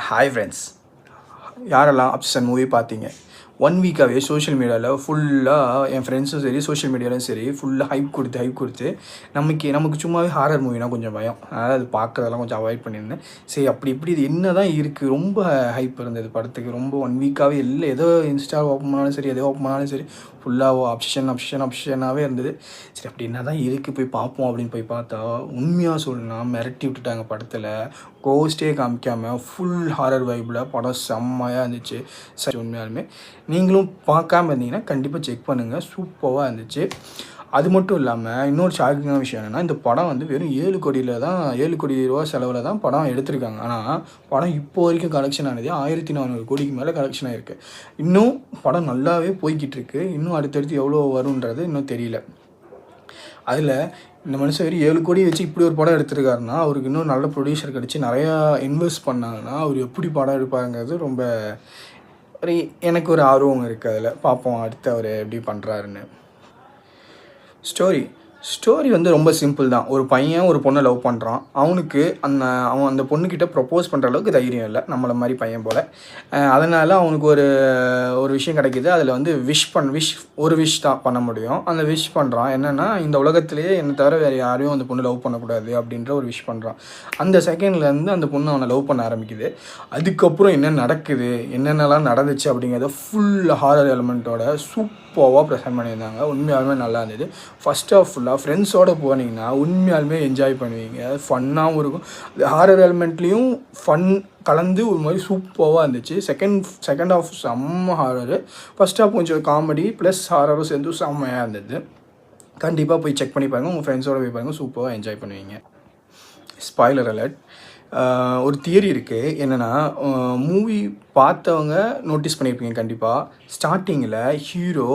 Hi friends, யாரெல்லாம் அப்சன் movie பார்த்தீங்க? 1 வீக்காகவே social மீடியாவில் ஃபுல்லாக என் ஃப்ரெண்ட்ஸும் சரி, சோஷியல் மீடியாவிலும் சரி, ஃபுல்லாக ஹைப் கொடுத்து நமக்கு சும்மாவே ஹாரர் மூவினா கொஞ்சம் பயம். அதனால் அது பார்க்குறதெல்லாம் கொஞ்சம் அவாய்ட் பண்ணியிருந்தேன். சரி, அப்படி இப்படி இது என்ன தான் இருக்குது, ரொம்ப ஹைப் இருந்தது படத்துக்கு. ரொம்ப 1 வீக்காகவே இல்லை, ஏதோ இன்ஸ்டா ஓப்பன் பண்ணாலும் சரி, எதோ ஓப்பன் பண்ணாலும் சரி, ஃபுல்லாக அப்ஷனாகவே இருந்தது. சரி, அப்படி என்ன தான் இருக்குது, போய் பார்ப்போம் அப்படின்னு போய் பார்த்தா, உண்மையாக சொல்லணும்னா மிரட்டி விட்டுட்டாங்க படத்தில். கோஸ்ட்டே காமிக்காமல் ஃபுல் ஹாரர் வைப்பில் படம் செம்மையாக இருந்துச்சு. சரி, உண்மையாலுமே நீங்களும் பார்க்காம இருந்தீங்கன்னா கண்டிப்பாக செக் பண்ணுங்கள், சூப்பராக இருந்துச்சு. அது மட்டும் இல்லாமல் இன்னொரு ஷாக்கிங்கான விஷயம் என்னென்னா, இந்த படம் வந்து வெறும் 7 கோடி ரூபா செலவில் தான் படம் எடுத்திருக்காங்க. ஆனால் படம் இப்போ வரைக்கும் கலெக்ஷன் ஆனது 1400 கோடிக்கு மேலே கலெக்ஷன் ஆகிருக்கு. இன்னும் படம் நல்லாவே போய்கிட்டு இருக்கு. இன்னும் அடுத்தடுத்து எவ்வளோ வருன்றது இன்னும் தெரியல. அதில் இந்த மனுஷன் வெறும் 7 கோடி வச்சு இப்படி ஒரு படம் எடுத்திருக்காருன்னா, அவருக்கு இன்னும் நல்ல ப்ரொடியூசர் கிடச்சி நிறையா இன்வெஸ்ட் பண்ணாங்கன்னா அவர் எப்படி படம் எடுப்பாருங்கிறது ரொம்ப எனக்கு ஒரு ஆர்வம் இருக்குது. அதில் பார்ப்போம் அடுத்து அவர் எப்படி பண்ணுறாருன்னு. ஸ்டோரி வந்து ரொம்ப சிம்பிள் தான். ஒரு பையன் ஒரு பொண்ணை லவ் பண்ணுறான். அவன் அந்த பொண்ணுக்கிட்ட ப்ரப்போஸ் பண்ணுற அளவுக்கு தைரியம் இல்லை, நம்மளை மாதிரி பையன் போல். அதனால் அவனுக்கு ஒரு விஷயம் கிடைக்கிது. அதில் வந்து ஒரு விஷ் தான் பண்ண முடியும். அந்த விஷ் பண்ணுறான். என்னென்னா, இந்த உலகத்திலேயே என்னை தவிர வேறு யாரையும் அந்த பொண்ணு லவ் பண்ணக்கூடாது அப்படின்ற ஒரு விஷ் பண்ணுறான். அந்த செகண்ட்லேருந்து அந்த பொண்ணு அவனை லவ் பண்ண ஆரம்பிக்குது. அதுக்கப்புறம் என்ன நடக்குது, என்னென்னலாம் நடந்துச்சு அப்படிங்கிறத ஃபுல் ஹாரர் எலிமெண்ட்டோட சூப்பராக ப்ரெசென்ட் பண்ணியிருந்தாங்க. உண்மையாலுமே நல்லா இருந்தது. ஃபஸ்ட் ஆஃப் ஃபுல்லாக ஃப்ரெண்ட்ஸோடு போனீங்கன்னா உண்மையாலுமே என்ஜாய் பண்ணுவீங்க. ஃபன்னாகவும் இருக்கும். ஹாரர் எலிமெண்ட்லேயும் ஃபன் கலந்து ஒரு மாதிரி சூப்பராக இருந்துச்சு. செகண்ட் ஆஃப் செம்ம ஹாரரு. ஃபஸ்ட் ஆஃப் கொஞ்சம் காமெடி ப்ளஸ் ஹாரரும் சேர்ந்து செம்மையாக இருந்தது. கண்டிப்பாக போய் செக் பண்ணி பாருங்கள். உங்கள் ஃப்ரெண்ட்ஸோடு போய் பாருங்கள், சூப்பராக என்ஜாய் பண்ணுவீங்க. Spoiler alert. ஒரு தியரி இருக்குது. என்னென்னா, மூவி பார்த்தவங்க நோட்டீஸ் பண்ணியிருப்பீங்க கண்டிப்பாக. ஸ்டார்டிங்கில் ஹீரோ